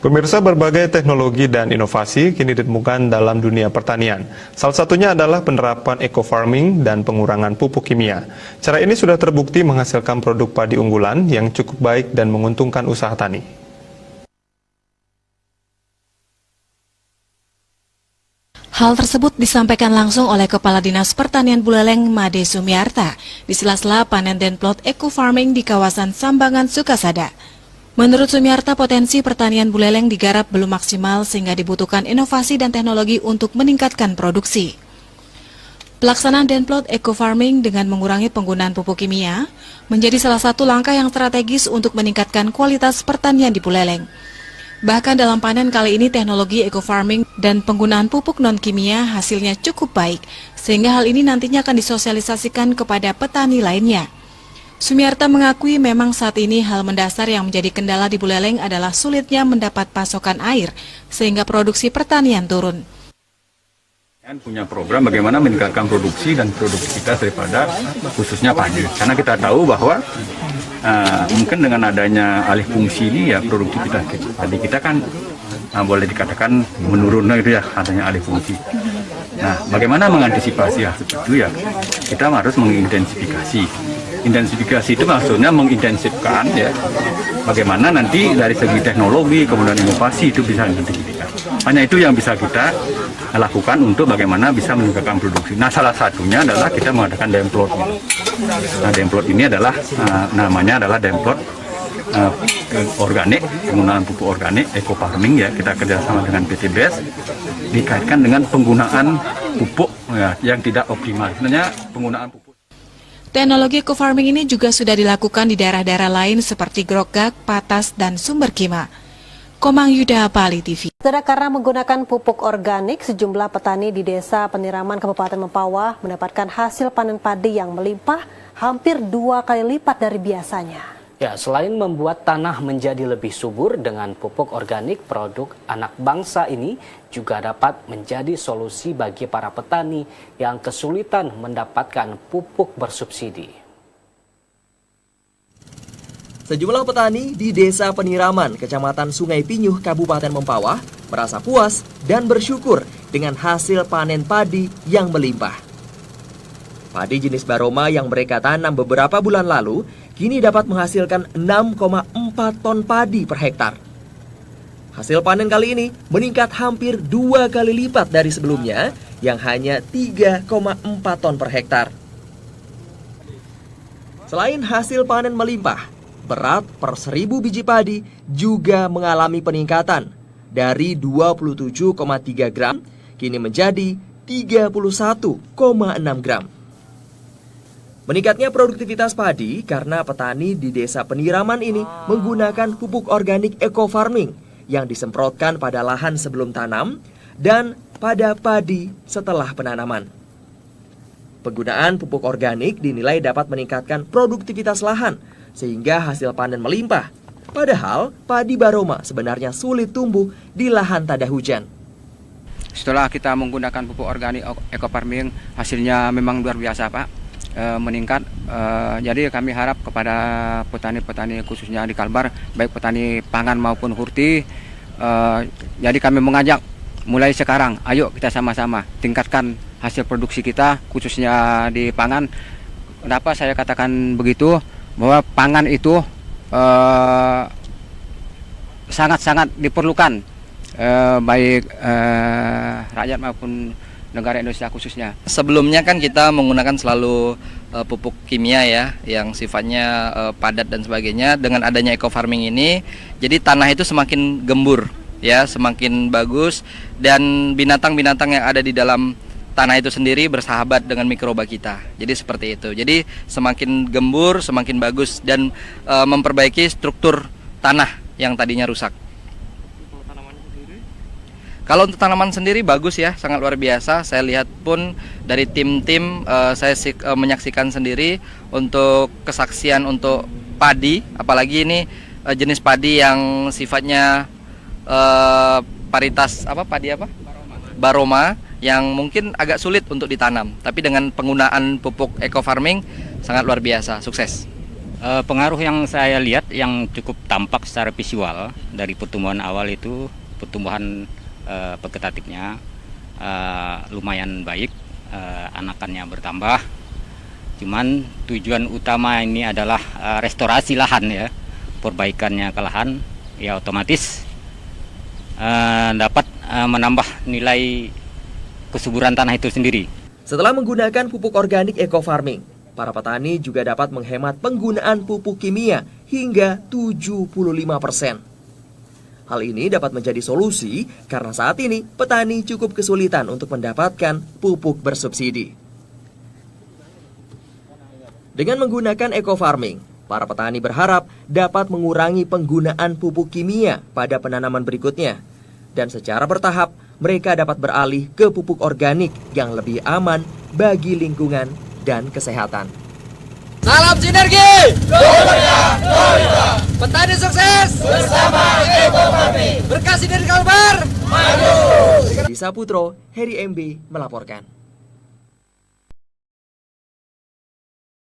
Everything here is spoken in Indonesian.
Pemirsa, berbagai teknologi dan inovasi kini ditemukan dalam dunia pertanian. Salah satunya adalah penerapan eco-farming dan pengurangan pupuk kimia. Cara ini sudah terbukti menghasilkan produk padi unggulan yang cukup baik dan menguntungkan usaha tani. Hal tersebut disampaikan langsung oleh Kepala Dinas Pertanian Buleleng, Made Sumiarta, di sela-sela panen denplot eco-farming di kawasan Sambangan, Sukasada. Menurut Sumiarta, potensi pertanian Buleleng digarap belum maksimal sehingga dibutuhkan inovasi dan teknologi untuk meningkatkan produksi. Pelaksanaan denplot eco-farming dengan mengurangi penggunaan pupuk kimia menjadi salah satu langkah yang strategis untuk meningkatkan kualitas pertanian di Buleleng. Bahkan dalam panen kali ini teknologi eco-farming dan penggunaan pupuk non-kimia hasilnya cukup baik, sehingga hal ini nantinya akan disosialisasikan kepada petani lainnya. Sumiarta mengakui memang saat ini hal mendasar yang menjadi kendala di Buleleng adalah sulitnya mendapat pasokan air, sehingga produksi pertanian turun. Punya program bagaimana meningkatkan produksi dan produktivitas daripada khususnya padi. Karena kita tahu bahwa mungkin dengan adanya alih fungsi ini ya produktivitas padi kita kan boleh dikatakan menurun itu ya, adanya alih fungsi. Nah, bagaimana mengantisipasi hal itu ya? Kita harus mengintensifikasi. Intensifikasi itu maksudnya mengintensifkan ya, bagaimana nanti dari segi teknologi kemudian inovasi itu bisa diintensifikkan. Hanya itu yang bisa kita lakukan untuk bagaimana bisa meningkatkan produksi. Nah, salah satunya adalah kita mengadakan demplot. Nah, demplot ini adalah namanya adalah demplot organik, penggunaan pupuk organik, eco-farming ya, kita kerjasama dengan PT BES, dikaitkan dengan penggunaan pupuk ya, yang tidak optimal. Sebenarnya penggunaan pupuk. Teknologi eco-farming ini juga sudah dilakukan di daerah-daerah lain seperti Grogak, Patas, dan Sumberkima. Komang Yuda, Bali TV. Karena menggunakan pupuk organik, sejumlah petani di Desa Peniraman Kabupaten Mempawah mendapatkan hasil panen padi yang melimpah hampir 2 kali lipat dari biasanya. Ya, selain membuat tanah menjadi lebih subur dengan pupuk organik, produk anak bangsa ini juga dapat menjadi solusi bagi para petani yang kesulitan mendapatkan pupuk bersubsidi. Sejumlah petani di Desa Peniraman, Kecamatan Sungai Pinyuh, Kabupaten Mempawah, merasa puas dan bersyukur dengan hasil panen padi yang melimpah. Padi jenis Baroma yang mereka tanam beberapa bulan lalu kini dapat menghasilkan 6,4 ton padi per hektar. Hasil panen kali ini meningkat hampir 2 kali lipat dari sebelumnya yang hanya 3,4 ton per hektar. Selain hasil panen melimpah, berat per 1000 biji padi juga mengalami peningkatan dari 27,3 gram kini menjadi 31,6 gram. Meningkatnya produktivitas padi karena petani di Desa Peniraman ini menggunakan pupuk organik eco-farming yang disemprotkan pada lahan sebelum tanam dan pada padi setelah penanaman. Penggunaan pupuk organik dinilai dapat meningkatkan produktivitas lahan sehingga hasil panen melimpah. Padahal padi Baroma sebenarnya sulit tumbuh di lahan tak ada hujan. Setelah kita menggunakan pupuk organik eco-farming, hasilnya memang luar biasa, Pak. Meningkat, jadi kami harap kepada petani-petani khususnya di Kalbar, baik petani pangan maupun hurti, jadi kami mengajak mulai sekarang, ayo kita sama-sama tingkatkan hasil produksi kita khususnya di pangan. Kenapa saya katakan begitu? Bahwa pangan itu sangat-sangat diperlukan, baik rakyat maupun negara Indonesia khususnya. Sebelumnya kan kita menggunakan selalu pupuk kimia ya, yang sifatnya padat dan sebagainya. Dengan adanya eco-farming ini, jadi tanah itu semakin gembur ya, semakin bagus, dan binatang-binatang yang ada di dalam tanah itu sendiri bersahabat dengan mikroba kita. Jadi seperti itu. Jadi semakin gembur, semakin bagus, dan memperbaiki struktur tanah yang tadinya rusak. Kalau untuk tanaman sendiri bagus ya, sangat luar biasa. Saya lihat pun dari tim-tim, saya menyaksikan sendiri untuk kesaksian untuk padi, apalagi ini jenis padi yang sifatnya paritas padi Baroma, yang mungkin agak sulit untuk ditanam. Tapi dengan penggunaan pupuk eco-farming sangat luar biasa, sukses. Pengaruh yang saya lihat yang cukup tampak secara visual dari pertumbuhan awal itu pertumbuhan vegetatifnya lumayan baik, anakannya bertambah. Cuman tujuan utama ini adalah restorasi lahan ya, perbaikannya ke lahan ya otomatis dapat menambah nilai kesuburan tanah itu sendiri. Setelah menggunakan pupuk organik eco farming, para petani juga dapat menghemat penggunaan pupuk kimia hingga 75%. Hal ini dapat menjadi solusi karena saat ini petani cukup kesulitan untuk mendapatkan pupuk bersubsidi. Dengan menggunakan eco farming, para petani berharap dapat mengurangi penggunaan pupuk kimia pada penanaman berikutnya. Dan secara bertahap, mereka dapat beralih ke pupuk organik yang lebih aman bagi lingkungan dan kesehatan. Salam sinergi! Petani sukses! Bersama Eco Farming! Berkah dari Kalbar! Maju! Di Saputro, Heri MB melaporkan.